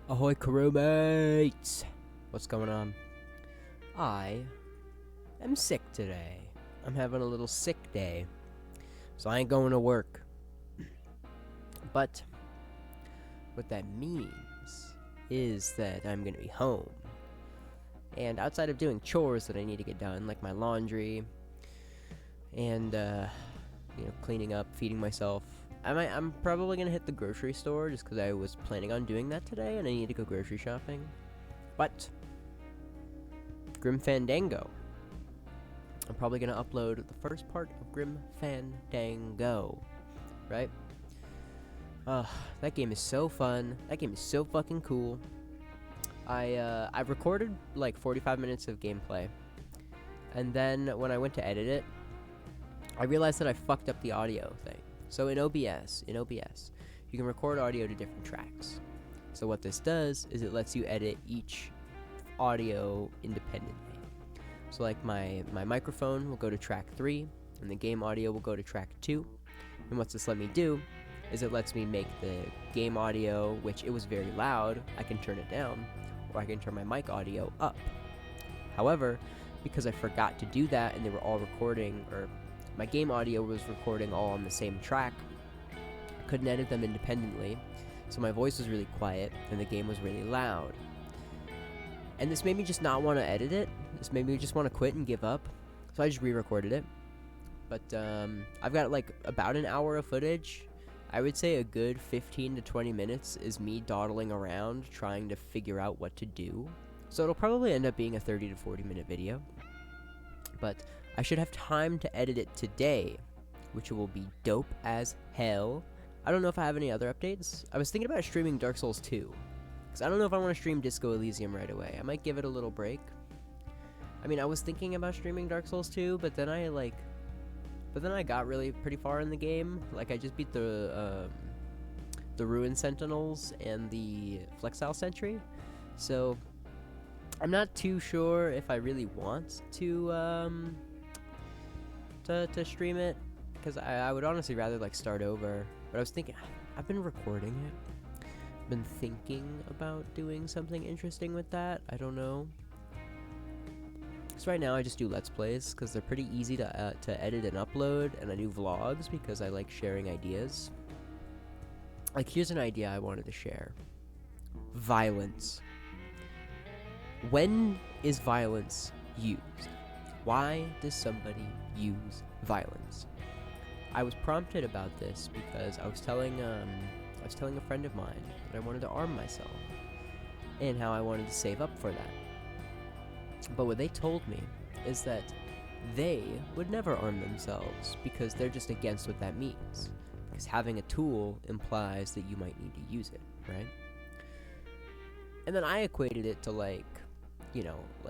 Ahoy, crewmates! What's going on? I am sick today. I'm having a little sick day, so I ain't going to work. But what that means is that I'm gonna be home. And outside of doing chores that I need to get done, like my laundry and cleaning up, feeding myself, I'm probably gonna hit the grocery store just because I was planning on doing that today, and I need to go grocery shopping. But Grim Fandango. I'm probably gonna upload the first part of Grim Fandango, right? That game is so fun. That game is so fucking cool. I've recorded like 45 minutes of gameplay, and then when I went to edit it, I realized that I fucked up the audio thing. So in OBS, you can record audio to different tracks. So what this does is it lets you edit each audio independently. So like my microphone will go to track 3, and the game audio will go to track 2. And what this let me do is it lets me make the game audio, which it was very loud, I can turn it down, or I can turn my mic audio up. However, because I forgot to do that and they were all recording, or my game audio was recording all on the same track, I couldn't edit them independently, so my voice was really quiet and the game was really loud. And this made me just not want to edit it. This made me just want to quit and give up. So I just re-recorded it. But I've got like about an hour of footage. I would say a good 15 to 20 minutes is me dawdling around trying to figure out what to do. So it'll probably end up being a 30 to 40 minute video. But I should have time to edit it today, which will be dope as hell. I don't know if I have any other updates. I was thinking about streaming Dark Souls 2. Because I don't know if I want to stream Disco Elysium right away. I might give it a little break. I mean, I was thinking about streaming Dark Souls 2, but then I got really pretty far in the game. Like, I just beat the Ruin Sentinels and the Flexile Sentry. So I'm not too sure if I really want to stream it, because I would honestly rather like start over. But I was thinking, I've been recording it. Been thinking about doing something interesting with that. I don't know. So right now I just do Let's Plays because they're pretty easy to edit and upload, and I do vlogs because I like sharing ideas. Like, here's an idea I wanted to share. Violence. When is violence used? Why does somebody use violence? I was prompted about this because I was telling a friend of mine that I wanted to arm myself and how I wanted to save up for that. But what they told me is that they would never arm themselves because they're just against what that means. Because having a tool implies that you might need to use it, right? And then I equated it to like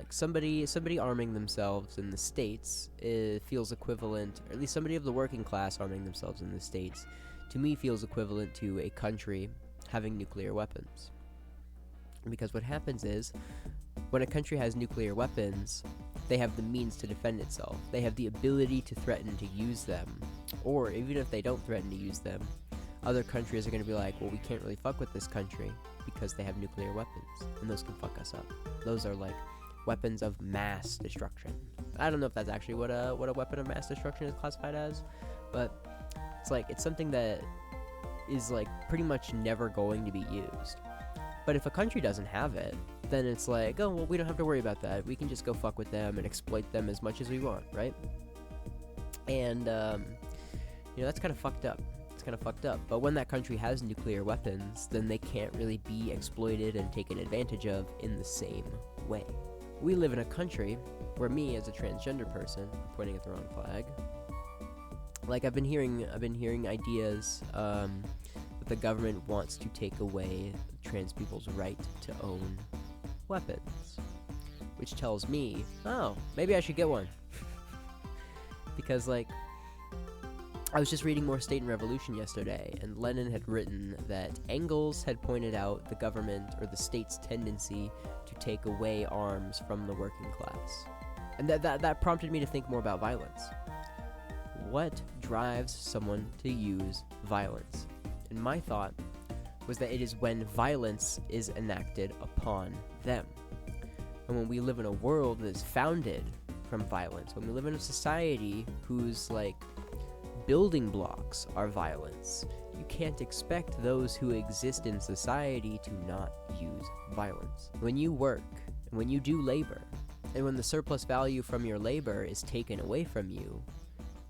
somebody arming themselves in the States feels equivalent, or at least somebody of the working class arming themselves in the States, to me feels equivalent to a country having nuclear weapons. Because what happens is, when a country has nuclear weapons, they have the means to defend itself. They have the ability to threaten to use them. Or even if they don't threaten to use them, other countries are going to be like, well, we can't really fuck with this country because they have nuclear weapons, and those can fuck us up. Those are like weapons of mass destruction. I don't know if that's actually what a weapon of mass destruction is classified as, but it's something that is like pretty much never going to be used. But if a country doesn't have it, then it's like, oh, well, we don't have to worry about that. We can just go fuck with them and exploit them as much as we want, right? And, that's kind of fucked up. It's kind of fucked up. But when that country has nuclear weapons, then they can't really be exploited and taken advantage of in the same way. We live in a country where me, as a transgender person, pointing at the wrong flag, like, I've been hearing ideas, that the government wants to take away trans people's right to own weapons, which tells me, oh, maybe I should get one. Because, like, I was just reading more State and Revolution yesterday, and Lenin had written that Engels had pointed out the government or the state's tendency to take away arms from the working class. And that prompted me to think more about violence. What drives someone to use violence? And my thought was that it is when violence is enacted upon them. And when we live in a world that is founded from violence, when we live in a society whose, like, building blocks are violence, you can't expect those who exist in society to not use violence. When you work, and when you do labor, and when the surplus value from your labor is taken away from you,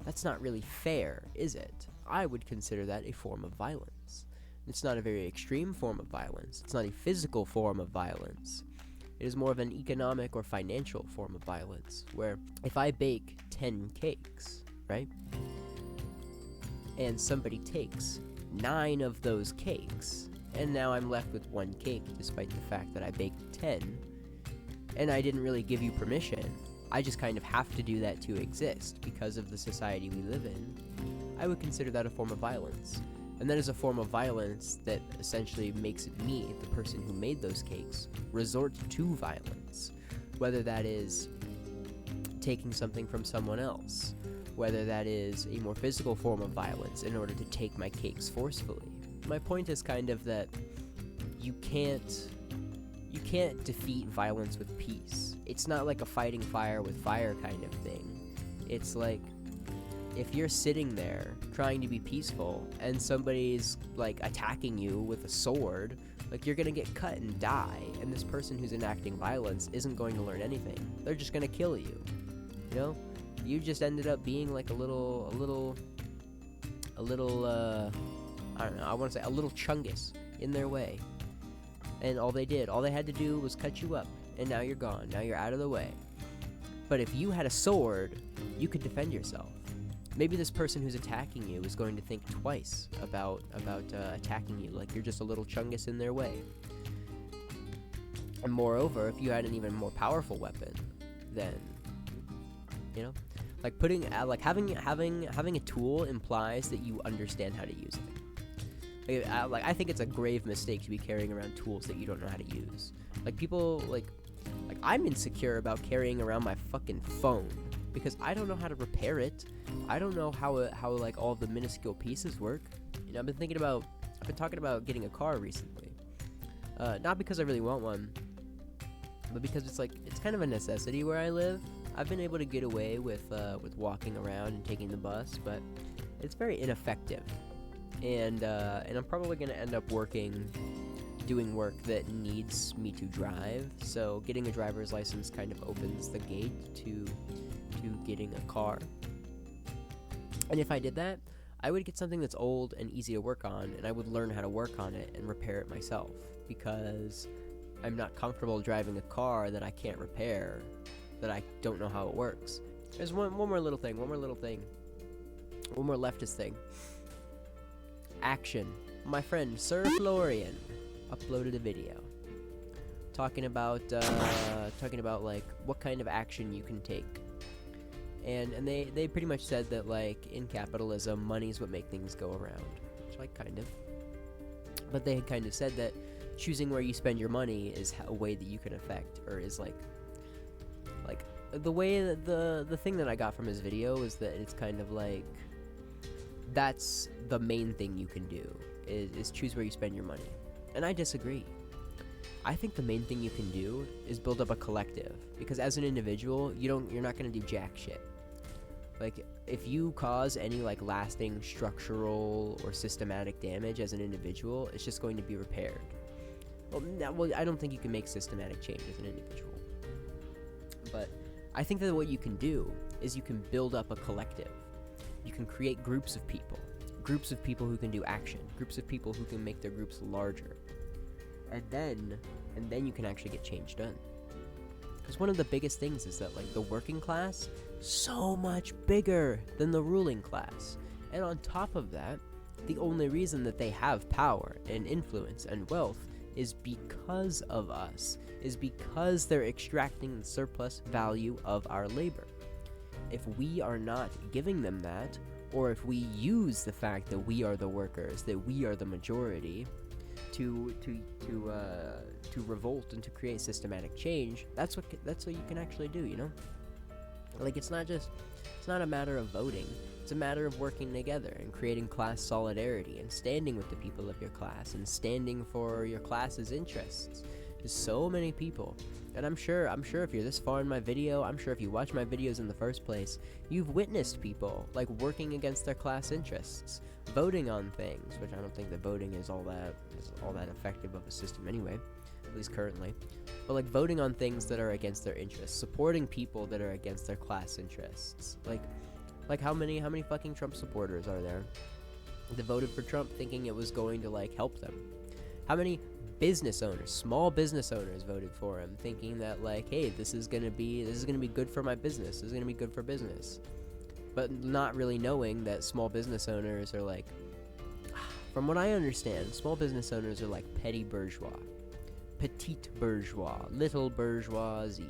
that's not really fair, is it? I would consider that a form of violence. It's not a very extreme form of violence. It's not a physical form of violence. It is more of an economic or financial form of violence, where if I bake 10 cakes, right? And somebody takes 9 of those cakes, and now I'm left with 1 cake despite the fact that I baked 10, and I didn't really give you permission. I just kind of have to do that to exist because of the society we live in. I would consider that a form of violence. And that is a form of violence that essentially makes me, the person who made those cakes, resort to violence. Whether that is taking something from someone else, whether that is a more physical form of violence in order to take my cakes forcefully. My point is kind of that you can't defeat violence with peace. It's not like a fighting fire with fire kind of thing. It's like, if you're sitting there trying to be peaceful and somebody's like attacking you with a sword, like, you're gonna get cut and die, and this person who's enacting violence isn't going to learn anything. They're just gonna kill you. You know? You just ended up being like a little I don't know, I want to say a little chungus in their way. And all they had to do was cut you up, and now you're gone. Now you're out of the way. But if you had a sword, you could defend yourself. Maybe this person who's attacking you is going to think twice about attacking you, like you're just a little chungus in their way. And moreover, if you had an even more powerful weapon, then, you know, like having a tool implies that you understand how to use it. I think it's a grave mistake to be carrying around tools that you don't know how to use. Like, people like I'm insecure about carrying around my fucking phone because I don't know how to repair it. I don't know how like all the minuscule pieces work. You know, I've been talking about getting a car recently. Not because I really want one, but because it's kind of a necessity where I live. I've been able to get away with walking around and taking the bus, but it's very ineffective. And I'm probably gonna end up doing work that needs me to drive. So getting a driver's license kind of opens the gate to getting a car. And if I did that, I would get something that's old and easy to work on, and I would learn how to work on it and repair it myself, because I'm not comfortable driving a car that I can't repair, that I don't know how it works. There's one more leftist thing. Action. My friend Sir Florian uploaded a video talking about like what kind of action you can take. And they pretty much said that, like, in capitalism, money's what make things go around. Which, like, kind of. But they had kind of said that choosing where you spend your money is a way that you can affect, or is, like, the way that the thing that I got from his video is that it's kind of like, that's the main thing you can do, is choose where you spend your money. And I disagree. I think the main thing you can do is build up a collective, because as an individual, you're not going to do jack shit. Like, if you cause any, like, lasting structural or systematic damage as an individual, it's just going to be repaired. Well, I don't think you can make systematic change as an individual. But I think that what you can do is you can build up a collective. You can create groups of people who can do action, groups of people who can make their groups larger. And then you can actually get change done. Because one of the biggest things is that, like, the working class, so much bigger than the ruling class. And on top of that, the only reason that they have power and influence and wealth is because of us, is because they're extracting the surplus value of our labor. If we are not giving them that, or if we use the fact that we are the workers, that we are the majority, to revolt and to create systematic change, that's what you can actually do, you know? Like, it's not a matter of voting. It's a matter of working together and creating class solidarity and standing with the people of your class and standing for your class's interests. There's so many people, and I'm sure if you're this far in my video, I'm sure if you watch my videos in the first place, you've witnessed people like working against their class interests, voting on things, which I don't think that voting is all that effective of a system anyway, at least currently. But like voting on things that are against their interests, supporting people that are against their class interests. Like how many fucking Trump supporters are there that voted for Trump thinking it was going to like help them? How many business owners, small business owners voted for him thinking that like, hey, this is gonna be good for my business, this is gonna be good for business, but not really knowing that small business owners are like, from what I understand, small business owners are like petty bourgeois, petite bourgeois, little bourgeoisie.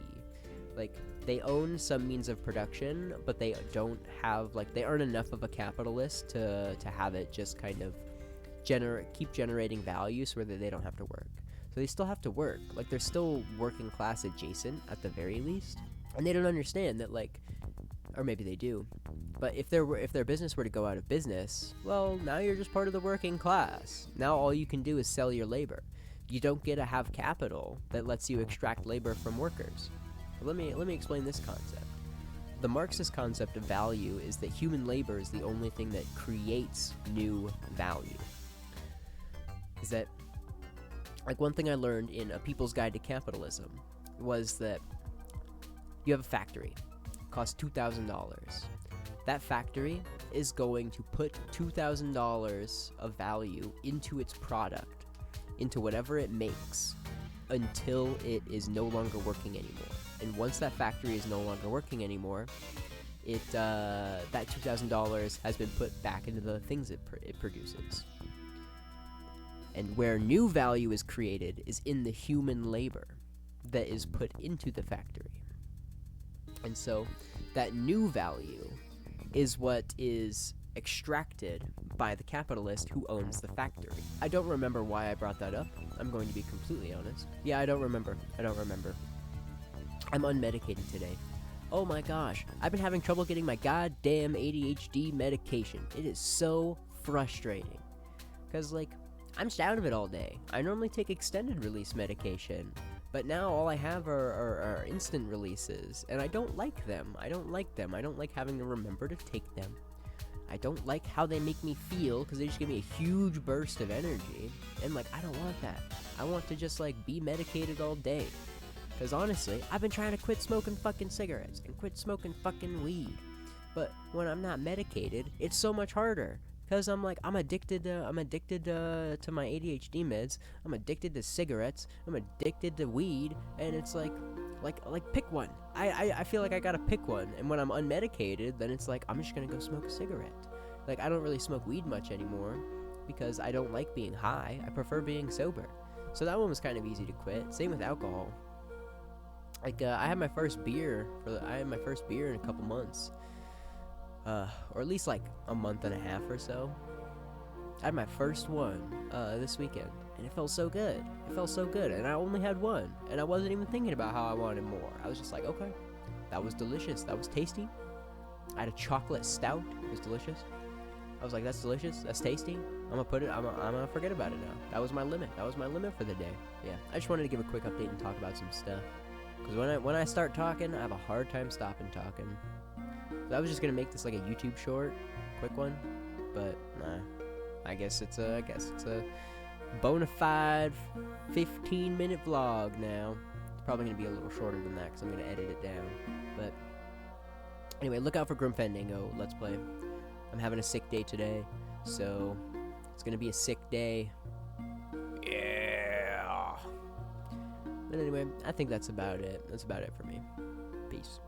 Like, they own some means of production, but they don't have, like, they aren't enough of a capitalist to have it just kind of keep generating value so that they don't have to work. So they still have to work. Like, they're still working class adjacent at the very least. And they don't understand that, like, or maybe they do, but if their business were to go out of business, well, now you're just part of the working class. Now all you can do is sell your labor. You don't get to have capital that lets you extract labor from workers. Let me explain this concept. The Marxist concept of value is that human labor is the only thing that creates new value. Is that, like, one thing I learned in A People's Guide to Capitalism was that you have a factory. It costs $2,000. That factory is going to put $2,000 of value into its product, into whatever it makes, until it is no longer working anymore. And once that factory is no longer working anymore, that $2,000 has been put back into the things it produces. And where new value is created is in the human labor that is put into the factory. And so that new value is what is extracted by the capitalist who owns the factory. I don't remember why I brought that up. I'm going to be completely honest. Yeah, I don't remember. I'm unmedicated today. Oh my gosh, I've been having trouble getting my goddamn ADHD medication. It is so frustrating. Because, like, I'm just out of it all day. I normally take extended release medication, but now all I have are instant releases, and I don't like them. I don't like having to remember to take them. I don't like how they make me feel, because they just give me a huge burst of energy, and, like, I don't want that. I want to just, like, be medicated all day. Because honestly, I've been trying to quit smoking fucking cigarettes and quit smoking fucking weed. But when I'm not medicated, it's so much harder. Because I'm addicted to my ADHD meds. I'm addicted to cigarettes. I'm addicted to weed. And it's like pick one. I feel like I gotta pick one. And when I'm unmedicated, then it's like, I'm just gonna go smoke a cigarette. Like, I don't really smoke weed much anymore because I don't like being high. I prefer being sober. So that one was kind of easy to quit. Same with alcohol. Like, I had my first beer in a couple months, or at least like a month and a half or so. I had my first one this weekend, and it felt so good. And I only had one, and I wasn't even thinking about how I wanted more. I was just like, okay, that was delicious. That was tasty. I had a chocolate stout. It was delicious. I was like, that's delicious. That's tasty. I'm gonna forget about it now. That was my limit. For the day. Yeah, I just wanted to give a quick update and talk about some stuff. Because when I start talking, I have a hard time stopping talking. So I was just gonna make this like a YouTube short, quick one, but nah. I guess it's a bona fide 15-minute vlog now. It's probably gonna be a little shorter than that because I'm gonna edit it down. But anyway, look out for Grim Fandango Let's Play. I'm having a sick day today, so it's gonna be a sick day. Yeah. But anyway, I think that's about it. That's about it for me. Peace.